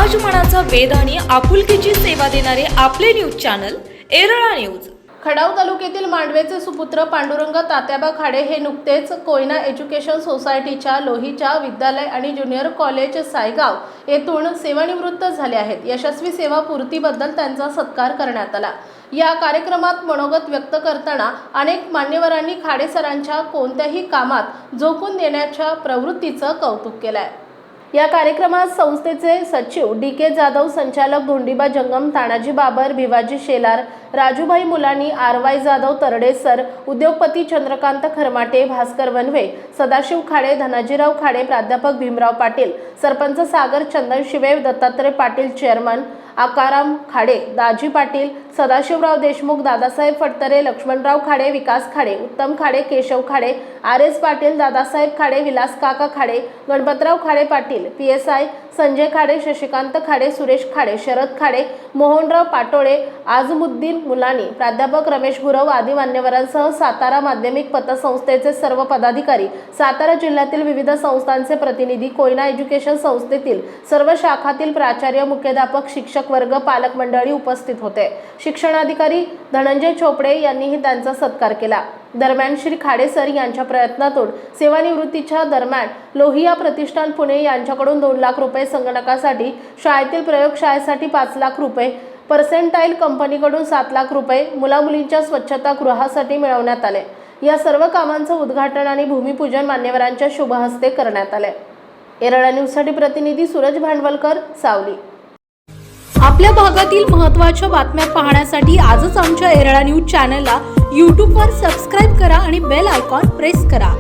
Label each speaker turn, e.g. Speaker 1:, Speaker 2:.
Speaker 1: समाजमनाचा वेध आणि आपुलकीची सेवा देणारे आपले न्यूज चॅनल एरळा न्यूज।
Speaker 2: खडाव तालुक्यातील मांडवेचे सुपुत्र पांडुरंग तात्याबा खाडे हे नुकतेच कोयना एज्युकेशन सोसायटीच्या लोहीच्या विद्यालय आणि ज्युनियर कॉलेज सायगाव येथून सेवानिवृत्त झाले आहेत। यशस्वी सेवा पूर्तीबद्दल त्यांचा सत्कार करण्यात आला। या कार्यक्रमात मनोगत व्यक्त करताना अनेक मान्यवरांनी खाडे सरांच्या कोणत्याही कामात झोकून देण्याच्या प्रवृत्तीचं कौतुक केलं आहे। या कार्यक्रमात संस्थेचे सचिव डी.के. जाधव, संचालक धोंडीबा जंगम, तानाजी बाबर, भिवाजी शेलार, राजूभाई मुलानी, आर.वाय. जाधव, तरडे सर, उद्योगपती चंद्रकांत खरमाटे, भास्कर वनवे, सदाशिव खाडे, धनाजीराव खाडे, प्राध्यापक भीमराव पाटील, सरपंच सागर चंदन शिवे, दत्तात्रय पाटील, चेअरमन आकाराम खाडे, दाजी पाटील, सदाशिवराव देशमुख, दादासाहेब फडतरे, लक्ष्मणराव खाडे, विकास खाडे, उत्तम खाडे, केशव खाडे, आर.एस. पाटील, दादासाहेब खाडे, विलास काका खाडे, गणपतराव खाडे पाटील, पी.एस.आय. संजय खाडे, शशिकांत खाडे, सुरेश खाडे, शरद खाडे, मोहनराव पाटोळे, आझमुद्दीन मुलानी, प्राध्यापक रमेश गुरव आदी मान्यवरांसह सातारा माध्यमिक पतसंस्थेचे सर्व पदाधिकारी, सातारा जिल्ह्यातील विविध संस्थांचे प्रतिनिधी, कोयना एज्युकेशन संस्थेतील सर्व शाखातील प्राचार्य, मुख्याध्यापक, शिक्षक वर्ग, पालक मंडळी उपस्थित होते। शिक्षणाधिकारी धनंजय चोपडे यांनीही त्यांचा सत्कार केला। दरम्यान श्री खाडे सर यांच्या प्रयत्नातून सेवानिवृत्तीच्या दरम्यान लोहिया प्रतिष्ठान पुणे यांच्याकडून 2 लाख रुपये, संगणकासाठी शाळेतील प्रयोगशाळेसाठी 5 लाख रुपये, पर्सेंटाईल कंपनीकडून 7 लाख रुपये, मुलामुलींच्या स्वच्छतागृहासाठी मिळवण्यात आले। या सर्व कामांचं उद्घाटन आणि भूमिपूजन मान्यवरांच्या शुभ हस्ते करण्यात आले। एरळा न्यूजसाठी प्रतिनिधी सूरज भांडवलकर, सावली।
Speaker 1: आपल्या भागातील महत्त्वाच्या बातम्या पाहण्यासाठी आजच आमच्या एरळा न्यूज चॅनलला यूट्यूबवर सबस्क्राइब करा आणि बेल आयकॉन प्रेस करा।